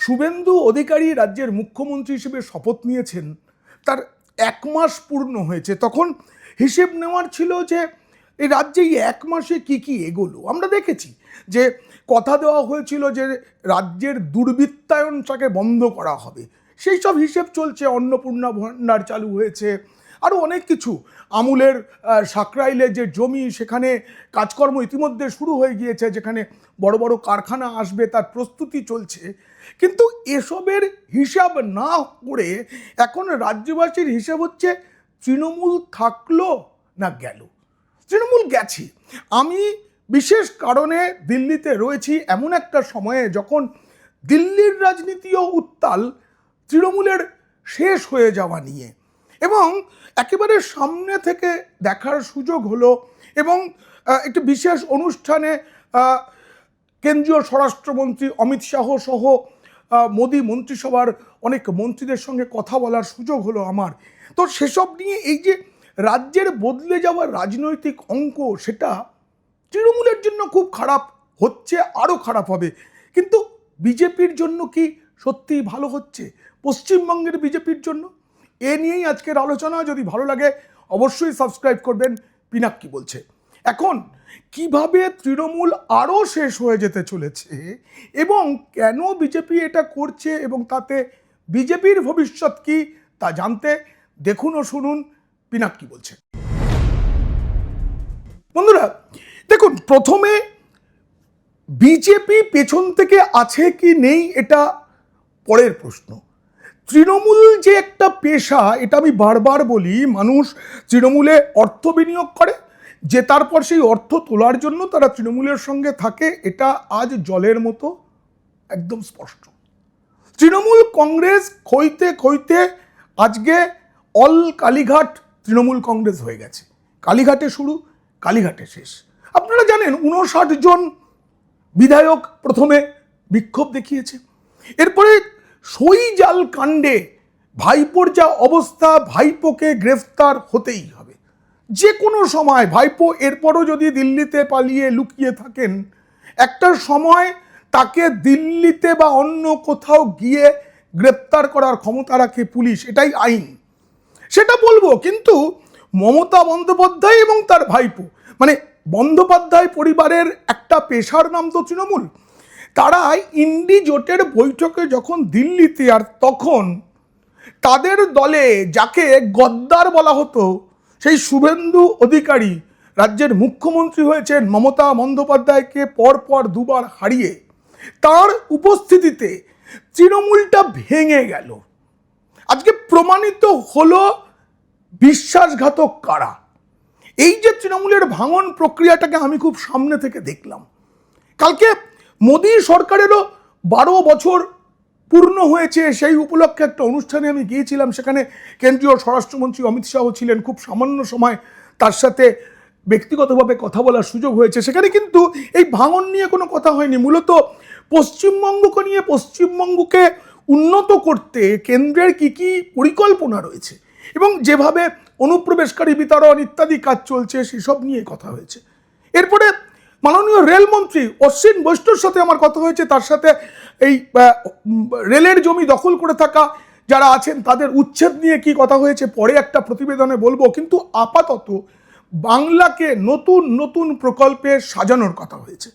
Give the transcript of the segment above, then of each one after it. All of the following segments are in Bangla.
শুভেন্দু অধিকারী রাজ্যের মুখ্যমন্ত্রী হিসেবে শপথ নিয়েছেন, তার 1 মাস পূর্ণ হয়েছে। তখন হিসেব নেওয়ার ছিল যে এই রাজ্যে এই 1 মাসে কি কি এগোলো। আমরা দেখেছি যে কথা দেওয়া হয়েছিল যে রাজ্যের দুর্বৃত্তায়নটাকে বন্ধ করা হবে, সেই সব হিসেব চলছে। অন্নপূর্ণা ভাণ্ডার চালু হয়েছে, আরও অনেক কিছু। আমুলের সাকরাইলে যে জমি, সেখানে কাজকর্ম ইতিমধ্যে শুরু হয়ে গিয়েছে, যেখানে বড় বড় কারখানা আসবে, তার প্রস্তুতি চলছে। কিন্তু এসবের হিসাব না করে এখন রাজ্যবাসীর হিসাব হচ্ছে তৃণমূল থাকলো না গেল। তৃণমূল গেছে। আমি বিশেষ কারণে দিল্লিতে রয়েছি এমন একটা সময়ে যখন দিল্লির রাজনীতিও উত্তাল তৃণমূলের শেষ হয়ে যাওয়া নিয়ে, এবং একেবারে সামনে থেকে দেখার সুযোগ হলো। এবং একটি বিশেষ অনুষ্ঠানে কেন্দ্রীয় স্বরাষ্ট্রমন্ত্রী অমিত শাহ সহ মোদি মন্ত্রিসভার অনেক মন্ত্রীদের সঙ্গে কথা বলার সুযোগ হলো আমার। তো সেসব নিয়ে এই যে রাজ্যের বদলে যাওয়ার রাজনৈতিক অঙ্ক, সেটা তৃণমূলের জন্য খুব খারাপ হচ্ছে, আরও খারাপ হবে। কিন্তু বিজেপির জন্য কি সত্যিই ভালো হচ্ছে? পশ্চিমবঙ্গের বিজেপির জন্য? এ নিয়েই আজকের আলোচনা। যদি ভালো লাগে অবশ্যই সাবস্ক্রাইব করবেন। পিনাক কি বলছে, এখন কিভাবে তৃণমূল আরও শেষ হয়ে যেতে চলেছে এবং কেন বিজেপি এটা করছে এবং তাতে বিজেপির ভবিষ্যৎ কি তা জানতে দেখুন ও শুনুন পিনাক কি বলছে। বন্ধুরা দেখুন, প্রথমে বিজেপি পেছন থেকে আছে কি নেই এটা পরের প্রশ্ন। তৃণমূল যে একটা পেশা, এটা আমি বারবার বলি। মানুষ তৃণমূলে অর্থ বিনিয়োগ করে, যে তারপর সেই অর্থ তোলার জন্য তারা তৃণমূলের সঙ্গে থাকে, এটা আজ জলের মতো একদম স্পষ্ট। তৃণমূল কংগ্রেস খইতে খইতে আজকে অল কালীঘাট তৃণমূল কংগ্রেস হয়ে গেছে। কালীঘাটে শুরু, কালীঘাটে শেষ। আপনারা জানেন 59 জন বিধায়ক প্রথমে বিক্ষোভ দেখিয়েছে। এরপরে সইজাল কাণ্ডে ভাইপোর যা অবস্থা, ভাইপোকে গ্রেফতার হতেই হবে যে কোনো সময়। ভাইপো এরপরও যদি দিল্লিতে পালিয়ে লুকিয়ে থাকেন, একটা সময় তাকে দিল্লিতে বা অন্য কোথাও গিয়ে গ্রেফতার করার ক্ষমতা রাখে পুলিশ, এটাই আইন, সেটা বলবো। কিন্তু মমতা বন্দ্যোপাধ্যায় এবং তার ভাইপো, মানে বন্দ্যোপাধ্যায় পরিবারের একটা পেশার নাম তো তৃণমূল, তারা ইন্ডি জোটের বৈঠকে যখন দিল্লিতে, আর তখন তাদের দলে যাকে গদ্দার বলা হতো, সেই শুভেন্দু অধিকারী রাজ্যের মুখ্যমন্ত্রী হয়েছেন মমতা বন্দ্যোপাধ্যায়কে পরপর 2 বার হারিয়ে, তার উপস্থিতিতে তৃণমূলটা ভেঙে গেল। আজকে প্রমাণিত হলো বিশ্বাসঘাতক কারা। এই যে তৃণমূলের ভাঙন প্রক্রিয়াটাকে আমি খুব সামনে থেকে দেখলাম। কালকে মোদী সরকারেরও 12 বছর পূর্ণ হয়েছে, সেই উপলক্ষে একটা অনুষ্ঠানে আমি গিয়েছিলাম। সেখানে কেন্দ্রীয় স্বরাষ্ট্রমন্ত্রী অমিত শাহ ছিলেন। খুব সামান্য সময় তার সাথে ব্যক্তিগতভাবে কথা বলার সুযোগ হয়েছে। সেখানে কিন্তু এই ভাঙন নিয়ে কোনো কথা হয়নি। মূলত পশ্চিমবঙ্গকে নিয়ে, পশ্চিমবঙ্গকে উন্নত করতে কেন্দ্রের কি কি পরিকল্পনা রয়েছে এবং যেভাবে অনুপ্রবেশকারী বিতরণ ইত্যাদি কাজ চলছে, সেসব নিয়ে কথা হয়েছে। এরপরে মাননীয় রেলমন্ত্রী অশ্বিন বৈষ্ণর সাথে আমার কথা হয়েছে। তার সাথে এই রেলের জমি দখল করে থাকা যারা আছেন তাদের উচ্ছেদ নিয়ে কি কথা হয়েছে পরে একটা প্রতিবেদনে বলবো। কিন্তু আপাতত বাংলাকে নতুন নতুন প্রকল্পে সাজানোর কথা হয়েছে।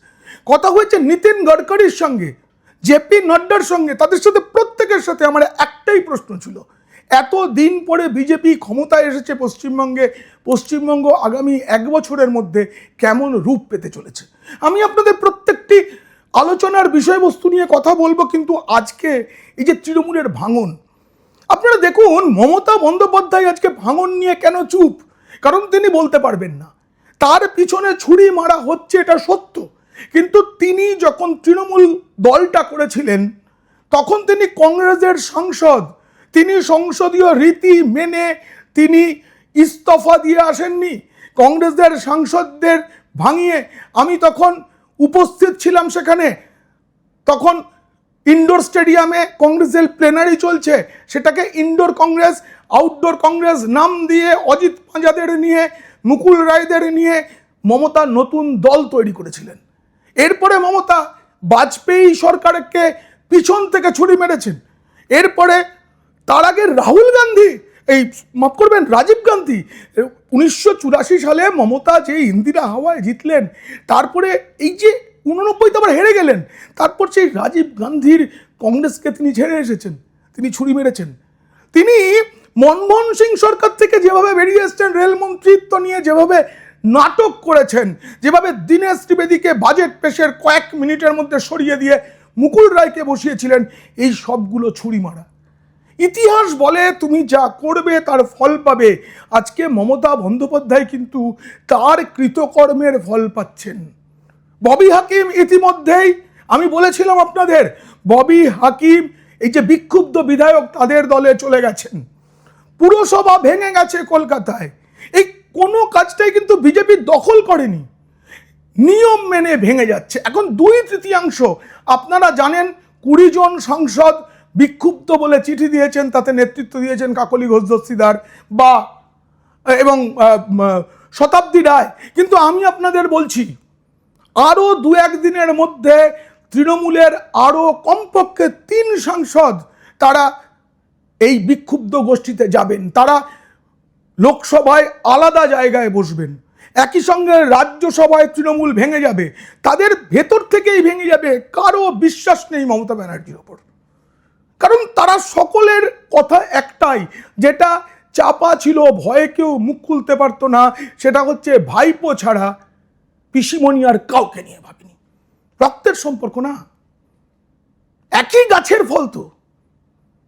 কথা হয়েছে নীতিন গডকরির সঙ্গে, জেপি নাড্ডার সঙ্গে। তাদের সাথে প্রত্যেকের সাথে আমার একটাই প্রশ্ন ছিল, এত দিন পরে বিজেপি ক্ষমতায় এসেছে পশ্চিমবঙ্গে, পশ্চিমবঙ্গ আগামী 1 বছরের মধ্যে কেমন রূপ পেতে চলেছে। আমি আপনাদের প্রত্যেকটি আলোচনার বিষয়বস্তু নিয়ে কথা বলবো। কিন্তু আজকে এই যে তৃণমূলের ভাঙন, আপনারা দেখুন মমতা বন্দ্যোপাধ্যায় আজকে ভাঙন নিয়ে কেন চুপ? কারণ তিনি বলতে পারবেন না। তার পিছনে ছুরি মারা হচ্ছে, এটা সত্য। কিন্তু তিনি যখন তৃণমূল দলটা করেছিলেন, তখন তিনি কংগ্রেসের সাংসদ। তিনি সংসদীয় রীতি মেনে তিনি ইস্তফা দিয়ে আসেননি। কংগ্রেসের সাংসদদের ভাঙিয়ে আমি তখন উপস্থিত ছিলাম সেখানে। তখন ইনডোর স্টেডিয়ামে কংগ্রেসের প্লেনারি চলছে, সেটাকে ইনডোর কংগ্রেস, আউটডোর কংগ্রেস নাম দিয়ে অজিত পাঁজাদের নিয়ে, মুকুল রায়দের নিয়ে মমতা নতুন দল তৈরি করেছিলেন। এরপরে মমতা বাজপেয়ী সরকারকে পিছন থেকে ছুরি মেরেছেন। এরপরে তার আগে রাহুল গান্ধী, এই মাফ করবেন রাজীব গান্ধী, 1984 সালে মমতা যে ইন্দিরা হাওয়ায় জিতলেন, তারপরে এই যে 89 আবার হেরে গেলেন, তারপর সেই রাজীব গান্ধীর কংগ্রেসকে তিনি ছেড়ে এসেছেন, তিনি ছুরি মেরেছেন। তিনি মনমোহন সিং সরকার থেকে যেভাবে বেরিয়ে এসছেন, রেলমন্ত্রিত্ব নিয়ে যেভাবে নাটক করেছেন, যেভাবে দীনেশ ত্রিবেদীকে বাজেট পেশের কয়েক মিনিটের মধ্যে সরিয়ে দিয়ে মুকুল রায়কে বসিয়েছিলেন, এই সবগুলো ছুরি মারা। ইতিহাস বলে তুমি যা করবে তার ফল পাবে। আজকে মমতা বন্দ্যোপাধ্যায় কিন্তু তার কৃতকর্মের ফল পাচ্ছেন। ববি হাকিম ইতিমধ্যেই, আমি বলেছিলাম আপনাদের, ববি হাকিম এই যে বিক্ষুব্ধ বিধায়ক তাদের দলে চলে গেছেন, পুরসভা ভেঙে গেছে কলকাতায়। এই কোনো কাজটাই কিন্তু বিজেপি দখল করেনি, নিয়ম মেনে ভেঙে যাচ্ছে। এখন 2/3 আপনারা জানেন 20 জন সাংসদ বিক্ষুব্ধ বলে চিঠি দিয়েছেন, তাতে নেতৃত্ব দিয়েছেন কাকলি ঘোষ দস্তিদার বা এবং শতাব্দী রায়। কিন্তু আমি আপনাদের বলছি, আরও 2-1 দিনের মধ্যে তৃণমূলের আরও কমপক্ষে 3 সাংসদ তারা এই বিক্ষুব্ধ গোষ্ঠীতে যাবেন, তারা লোকসভায় আলাদা জায়গায় বসবেন। একই সঙ্গে রাজ্যসভায় তৃণমূল ভেঙে যাবে, তাদের ভেতর থেকেই ভেঙে যাবে। কারো বিশ্বাস নেই মমতা ব্যানার্জির ওপর, কারণ তারা সকলের কথা একটাই, যেটা চাপা ছিল, ভয়ে কেউ মুখ খুলতে পারতো না, সেটা হচ্ছে ভাইপো ছাড়া পিসিমণি আর কাউকে নিয়ে ভাবিনি। রক্তের সম্পর্ক না, একই গাছের ফল তো।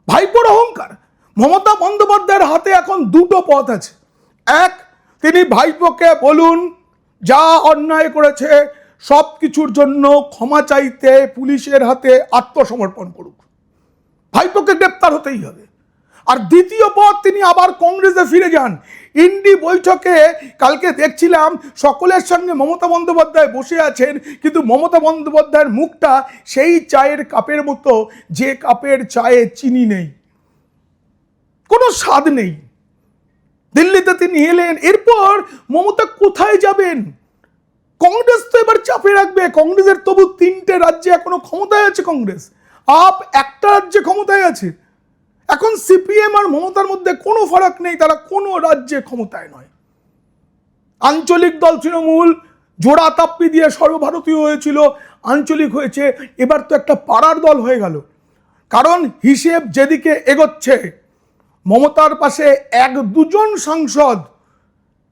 ভাইপোর অহংকার। মমতা বন্দ্যোপাধ্যায়ের হাতে এখন 2টো পথ আছে। এক, তিনি ভাইপোকে বলুন যা অন্যায় করেছে সব কিছুর জন্য ক্ষমা চাইতে পুলিশের হাতে আত্মসমর্পণ করুক, ভাইপোকে গ্রেপ্তার হতেই হবে। আর দ্বিতীয় পথ, তিনি আবার কংগ্রেসে ফিরে যান। ইন্ডি বৈঠকে কালকে দেখছিলাম সকলের সঙ্গে মমতা বন্দ্যোপাধ্যায় বসে আছেন, কিন্তু মমতা বন্দ্যোপাধ্যায়ের মুখটা সেই চায়ের কাপের মতো, যে কাপের চায়ে চিনি নেই, কোনো স্বাদ নেই। দিল্লিতে তিনি এলেন, এরপর মমতা কোথায় যাবেন? কংগ্রেস তো এবার চাপে রাখবে। কংগ্রেসের তবু 3টে রাজ্যে এখনো ক্ষমতায় আছে কংগ্রেস, আপ একটা রাজ্যে ক্ষমতায় আছে। এখন সিপিএম আর মমতার মধ্যে কোনো ফারাক নেই, তারা কোনো রাজ্যে ক্ষমতায় নয়। আঞ্চলিক দল তৃণমূল জোড়া তাপ্পি দিয়ে সর্বভারতীয় হয়েছিল, আঞ্চলিক হয়েছে, এবার তো একটা পাড়ার দল হয়ে গেল। কারণ হিসেব যেদিকে এগোচ্ছে, মমতার পাশে 1-2 জন সাংসদ,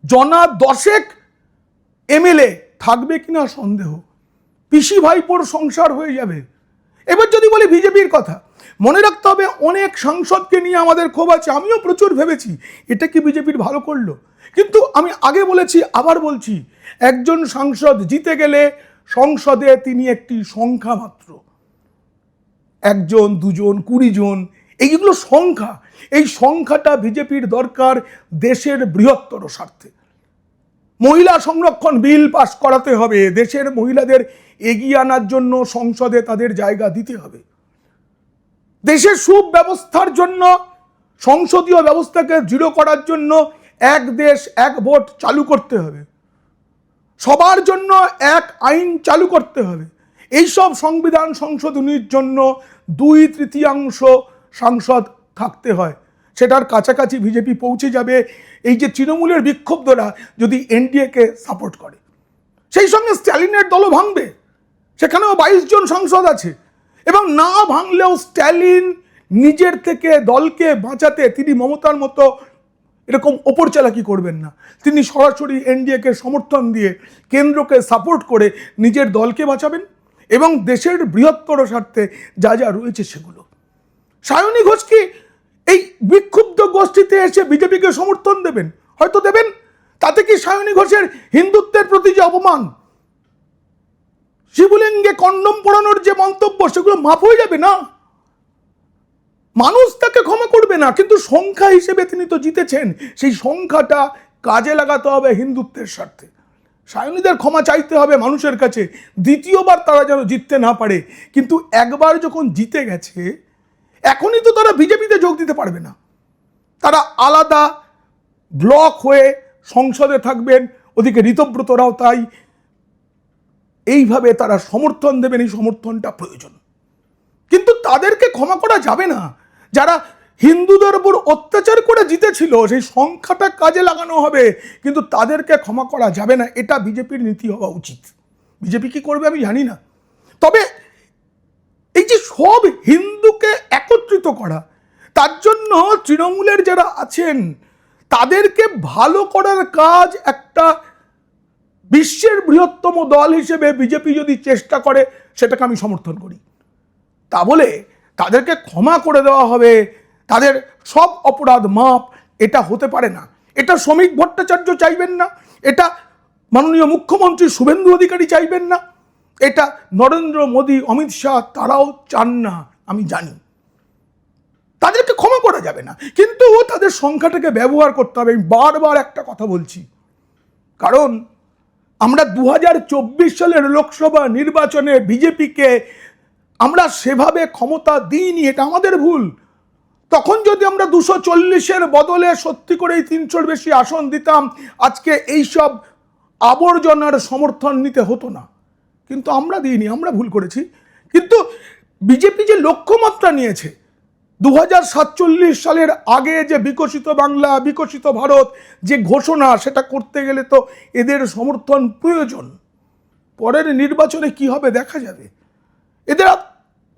জনা 10 এমএলএ থাকবে কিনা সন্দেহ। পিসি ভাইপোর সংসার হয়ে যাবে। এবার যদি বলি বিজেপির কথা, মনে রাখতে হবে অনেক সাংসদকে নিয়ে আমাদের ক্ষোভ আছে। আমিও প্রচুর ভেবেছি এটা কি বিজেপির ভালো করলো, কিন্তু আমি আগে বলেছি আবার বলছি, একজন সাংসদ জিতে গেলে সংসদে তিনি একটি সংখ্যা মাত্র। 1 জন, 2 জন, 20 জন, এইগুলো সংখ্যা। এই সংখ্যাটা বিজেপির দরকার দেশের বৃহত্তর স্বার্থে। মহিলা সংরক্ষণ বিল পাস করাতে হবে, দেশের মহিলাদের এগিয়ে আনার জন্য সংসদে তাদের জায়গা দিতে হবে। দেশের সুব্যবস্থার জন্য, সংসদীয় ব্যবস্থাকে দৃঢ় করার জন্য এক দেশ এক ভোট চালু করতে হবে, সবার জন্য এক আইন চালু করতে হবে। এইসব সংবিধান সংশোধনীর জন্য 2/3 সাংসদ থাকতে হয়। সেটার কাছাকাছি বিজেপি পৌঁছে যাবে এই যে তৃণমূলের বিক্ষুব্ধরা যদি এনডিএকে সাপোর্ট করে। সেই সঙ্গে স্ট্যালিনের দলও ভাঙবে, সেখানেও 22 জন সাংসদ আছে। এবং না ভাঙলেও স্ট্যালিন নিজের থেকে দলকে বাঁচাতে তিনি মমতার মতো এরকম ওপর চালাকি করবেন না। তিনি সরাসরি এনডিএকে সমর্থন দিয়ে, কেন্দ্রকে সাপোর্ট করে নিজের দলকে বাঁচাবেন এবং দেশের বৃহত্তর স্বার্থে যা যা রয়েছে সেগুলো। সায়নী ঘোষ কি এই বিক্ষুব্ধ গোষ্ঠীতে এসে বিজেপিকে সমর্থন দেবেন? হয়তো দেবেন। তাতে কি সায়নী ঘোষের হিন্দুত্বের প্রতি যে অপমান, শিবলিঙ্গে কন্ডম পড়ানোর যে মন্তব্য, সেগুলো মাফ হয়ে যাবে না? মানুষ তাকে ক্ষমা করবে না, কিন্তু সংখ্যা হিসেবে তিনি তো জিতেছেন। সেই সংখ্যাটা কাজে লাগাতে হবে হিন্দুত্বের স্বার্থে। সায়নীদের ক্ষমা চাইতে হবে মানুষের কাছে, দ্বিতীয়বার তারা যেন জিততে না পারে। কিন্তু একবার যখন জিতে গেছে, এখনই তো তারা বিজেপিতে যোগ দিতে পারবে না। তারা আলাদা ব্লক হয়ে সংসদে থাকবেন, ওদিকে ঋতব্রতরাও তাই। এইভাবে তারা সমর্থন দেবেন, এই সমর্থনটা প্রয়োজন। কিন্তু তাদেরকে ক্ষমা করা যাবে না। যারা হিন্দুদের উপর অত্যাচার করে জিতেছিল সেই সংখ্যাটা কাজে লাগানো হবে, কিন্তু তাদেরকে ক্ষমা করা যাবে না। এটা বিজেপির নীতি হওয়া উচিত। বিজেপি কি করবে আমি জানি না, তবে এই যে সব হিন্দুকে একত্রিত করা, তার জন্য তৃণমূলের যারা আছেন তাদেরকে ভালো করার কাজ একটা বিশ্বের বৃহত্তম দল হিসেবে বিজেপি যদি চেষ্টা করে সেটাকে আমি সমর্থন করি। তা বলে তাদেরকে ক্ষমা করে দেওয়া হবে, তাদের সব অপরাধ মাপ, এটা হতে পারে না। এটা শ্রমিক ভট্টাচার্য চাইবেন না, এটা মাননীয় মুখ্যমন্ত্রী শুভেন্দু অধিকারী চাইবেন না, এটা নরেন্দ্র মোদী, অমিত শাহ তারাও চান না, আমি জানি। তাদেরকে ক্ষমা করা যাবে না, কিন্তু তাদের সংখ্যাটাকে ব্যবহার করতে হবে। আমি বারবার একটা কথা বলছি, কারণ আমরা 2024 সালের লোকসভা নির্বাচনে বিজেপিকে আমরা সেভাবে ক্ষমতা দিইনি, এটা আমাদের ভুল। তখন যদি আমরা 240-এর বদলে সত্যি করেই 300-র বেশি আসন দিতাম, আজকে এইসব আবর্জনার সমর্থন নিতে হতো না। কিন্তু আমরা দিইনি, আমরা ভুল করেছি। কিন্তু বিজেপি যে লক্ষ্যমাত্রা নিয়েছে 2047 সালের আগে যে বিকশিত বাংলা, বিকশিত ভারত যে ঘোষণা, সেটা করতে গেলে তো এদের সমর্থন প্রয়োজন। পরের নির্বাচনে কি হবে দেখা যাবে। এদের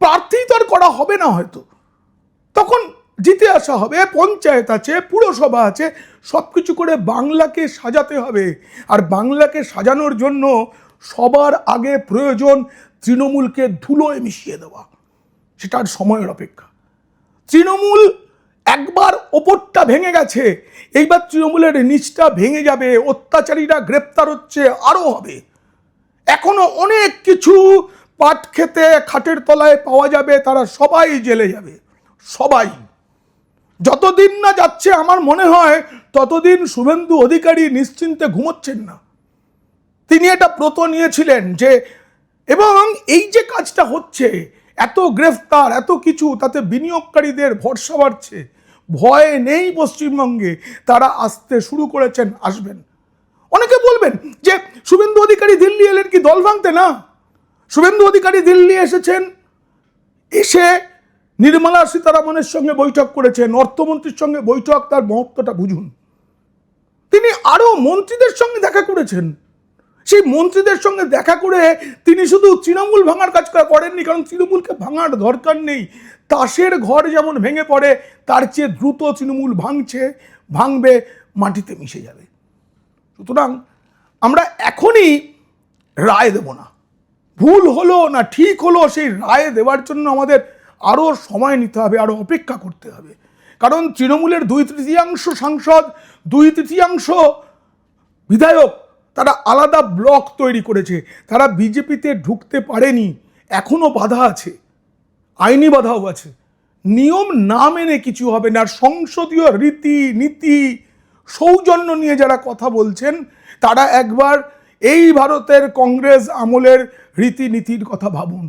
প্রার্থী তো আর করা হবে না, হয়তো তখন জিতে আসা হবে, পঞ্চায়েত আছে, পুরসভা আছে, সব কিছু করে বাংলাকে সাজাতে হবে। আর বাংলাকে সাজানোর জন্য সবার আগে প্রয়োজন তৃণমূলকে ধুলোয় মিশিয়ে দেওয়া। সেটার সময়ের অপেক্ষা। তৃণমূল একবার ওপরটা ভেঙে গেছে, এইবার তৃণমূলের নিচটা ভেঙে যাবে। অত্যাচারীরা গ্রেপ্তার হচ্ছে, আরও হবে। এখনো অনেক কিছু পাট খেতে খাটের তলায় পাওয়া যাবে, তারা সবাই জেলে যাবে, সবাই। যতদিন না যাচ্ছে আমার মনে হয় ততদিন শুভেন্দু অধিকারী নিশ্চিন্তে ঘুমোচ্ছেন না। তিনি এটা ব্রত নিয়েছিলেন যে, এবং এই যে কাজটা হচ্ছে, এত গ্রেফতার, এত কিছু, তাতে বিনিয়োগকারীদের ভরসা বাড়ছে, ভয় নেই পশ্চিমবঙ্গে, তারা আসতে শুরু করেছেন, আসবেন। অনেকে বলবেন যে শুভেন্দু অধিকারী দিল্লি এলেন কি দল ভাঙতে? না, শুভেন্দু অধিকারী দিল্লি এসেছেন, এসে নির্মলা সীতারামনের সঙ্গে বৈঠক করেছেন, অর্থমন্ত্রীর সঙ্গে বৈঠক, তার মহত্বটা বুঝুন। তিনি আরো মন্ত্রীদের সঙ্গে দেখা করেছেন। সেই মন্ত্রীদের সঙ্গে দেখা করে তিনি শুধু তৃণমূল ভাঙার কাজ করেননি, কারণ তৃণমূলকে ভাঙার দরকার নেই। তাসের ঘর যেমন ভেঙে পড়ে, তার চেয়ে দ্রুত তৃণমূল ভাঙছে, ভাঙবে, মাটিতে মিশে যাবে। সুতরাং আমরা এখনই রায় দেব না, ভুল হলো না ঠিক হলো সেই রায় দেওয়ার জন্য আমাদের আরও সময় নিতে হবে, আরও অপেক্ষা করতে হবে। কারণ তৃণমূলের 2/3 সাংসদ, 2/3 বিধায়ক, তারা আলাদা ব্লক তৈরি করেছে, তারা বিজেপিতে ঢুকতে পারেনি, এখনো বাধা আছে, আইনি বাধাও আছে। নিয়ম না মেনে কিছু হবে না। আর সংসদীয় রীতি নীতি সৌজন্য নিয়ে যারা কথা বলছেন, তারা একবার এই ভারতের কংগ্রেস আমলের রীতিনীতির কথা ভাবুন।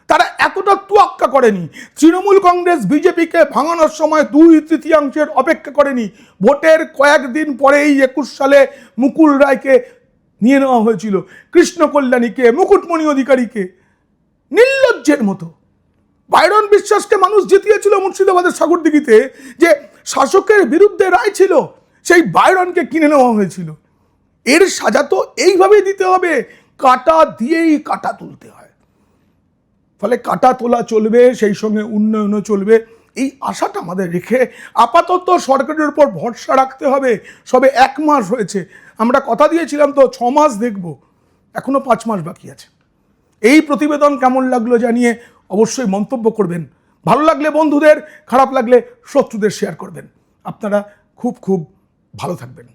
তারা এতটা তোয়াক্কা করেনি। তৃণমূল কংগ্রেস বিজেপিকে ভাঙানোর সময় 2/3 অপেক্ষা করেনি। ভোটের কয়েকদিন পরেই 21 সালে মুকুল রায়কে নিয়ে নেওয়া হয়েছিল, কৃষ্ণ কল্যাণীকে, মুকুটমণি অধিকারীকে, নির্লজ্জের মতো। বাইরন বিশ্বাসকে মানুষ জিতিয়েছিল মুর্শিদাবাদের সাগরদিঘিতে, যে শাসকের বিরুদ্ধে রায় ছিল, সেই বাইরনকে কিনে নেওয়া হয়েছিল। এর সাজা তো এইভাবেই দিতে হবে, কাটা দিয়েই কাটা তুলতে হয়। ফলে কাটা তোলা চলবে, সেই সঙ্গে উন্নয়নও চলবে, এই আশাটা আমাদের রেখে আপাতত সরকারের উপর ভরসা রাখতে হবে। সবে 1 মাস হয়েছে, আমরা কথা দিয়েছিলাম তো 6 মাস দেখব, এখনো 5 মাস বাকি আছে। এই প্রতিবেদন কেমন লাগলো জানিয়ে অবশ্যই মন্তব্য করবেন। ভালো লাগলে বন্ধুদের, খারাপ লাগলে শত্রুদের শেয়ার করবেন। আপনারা খুব খুব ভালো থাকবেন।